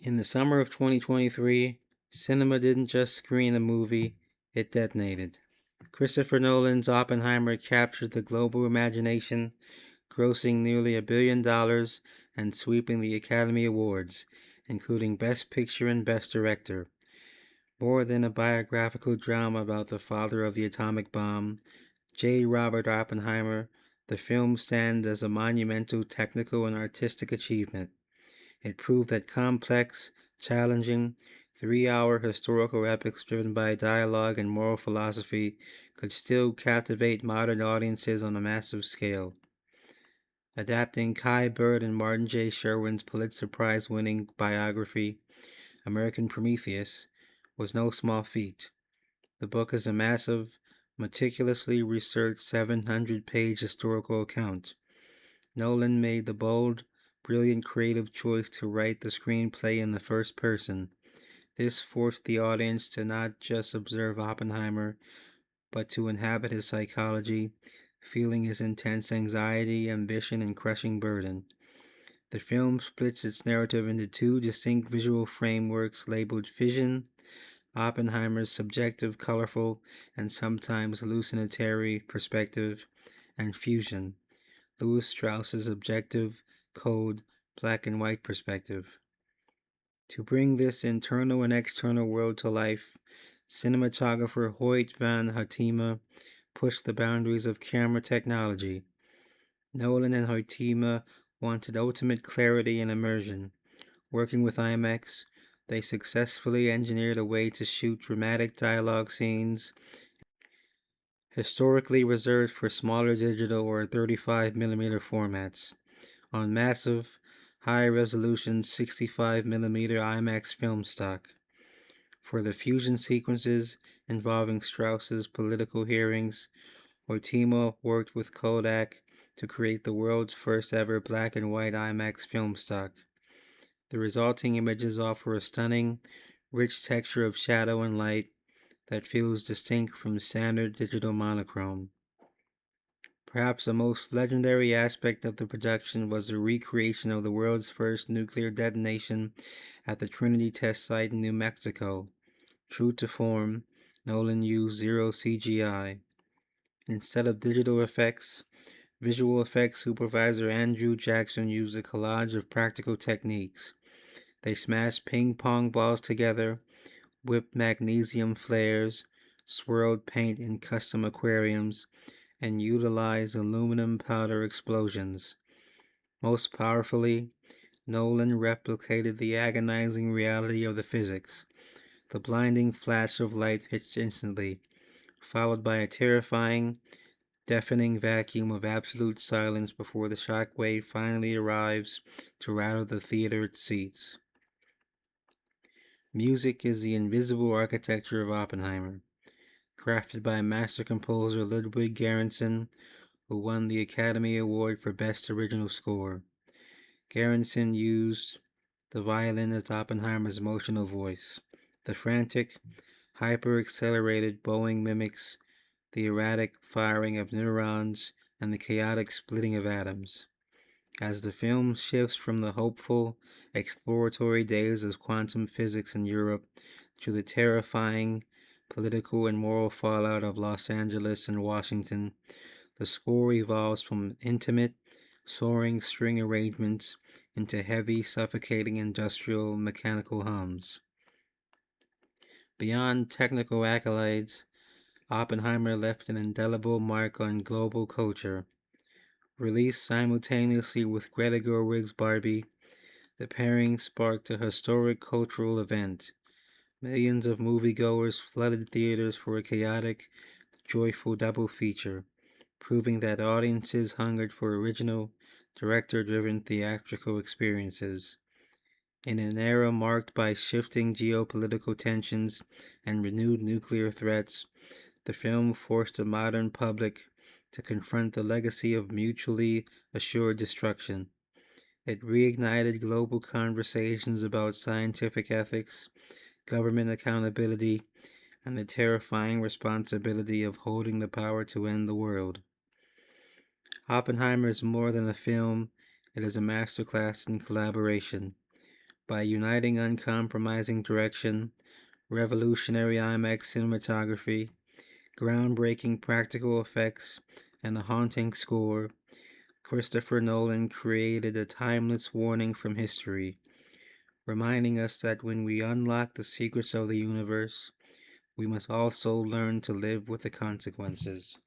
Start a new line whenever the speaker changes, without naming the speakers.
In the summer of 2023, cinema didn't just screen a movie, it detonated. Christopher Nolan's Oppenheimer captured the global imagination, grossing nearly $1 billion and sweeping the Academy Awards, including Best Picture and Best Director. More than a biographical drama about the father of the atomic bomb, J. Robert Oppenheimer, the film stands as a monumental technical and artistic achievement. It proved that complex, challenging, 3 hour historical epics driven by dialogue and moral philosophy could still captivate modern audiences on a massive scale. Adapting Kai Bird and Martin J. Sherwin's Pulitzer Prize winning biography, American Prometheus, was no small feat. The book is a massive, meticulously researched 700-page historical account. Nolan made the bold, brilliant creative choice to write the screenplay in the first person. This forced the audience to not just observe Oppenheimer, but to inhabit his psychology, feeling his intense anxiety, ambition, and crushing burden. The film splits its narrative into two distinct visual frameworks labeled Fission, Oppenheimer's subjective, colorful, and sometimes hallucinatory perspective, and Fusion, Lewis Strauss's objective, cold, black and white perspective. To bring this internal and external world to life, cinematographer Hoyte van Hoytema pushed the boundaries of camera technology. Nolan and Hoytema wanted ultimate clarity and immersion. Working with IMAX, they successfully engineered a way to shoot dramatic dialogue scenes historically reserved for smaller digital or 35mm formats on massive, high-resolution 65mm IMAX film stock. For the fusion sequences involving Strauss's political hearings, Hoytema worked with Kodak to create the world's first ever black and white IMAX film stock. The resulting images offer a stunning, rich texture of shadow and light that feels distinct from standard digital monochrome. Perhaps the most legendary aspect of the production was the recreation of the world's first nuclear detonation at the Trinity test site in New Mexico. True to form, Nolan used zero CGI. Instead of digital effects, visual effects supervisor Andrew Jackson used a collage of practical techniques. They smashed ping pong balls together, whipped magnesium flares, swirled paint in custom aquariums, and utilized aluminum powder explosions. Most powerfully, Nolan replicated the agonizing reality of the physics. The blinding flash of light hits instantly, followed by a terrifying, deafening vacuum of absolute silence before the shock wave finally arrives to rattle the theater seats. Music is the invisible architecture of Oppenheimer, crafted by master composer Ludwig Göransson, who won the Academy Award for Best Original Score. Göransson used the violin as Oppenheimer's emotional voice. The frantic, hyper-accelerated bowing mimics the erratic firing of neurons and the chaotic splitting of atoms. As the film shifts from the hopeful, exploratory days of quantum physics in Europe to the terrifying political and moral fallout of Los Angeles and Washington, the score evolves from intimate, soaring string arrangements into heavy, suffocating industrial mechanical hums. Beyond technical accolades, Oppenheimer left an indelible mark on global culture. Released simultaneously with Greta Gerwig's Barbie, the pairing sparked a historic cultural event. Millions of moviegoers flooded theaters for a chaotic, joyful double feature, proving that audiences hungered for original, director-driven theatrical experiences. In an era marked by shifting geopolitical tensions and renewed nuclear threats, the film forced the modern public to confront the legacy of mutually assured destruction. It reignited global conversations about scientific ethics, government accountability, and the terrifying responsibility of holding the power to end the world. Oppenheimer is more than a film, it is a masterclass in collaboration. By uniting uncompromising direction, revolutionary IMAX cinematography, groundbreaking practical effects, and a haunting score, Christopher Nolan created a timeless warning from history, reminding us that when we unlock the secrets of the universe, we must also learn to live with the consequences.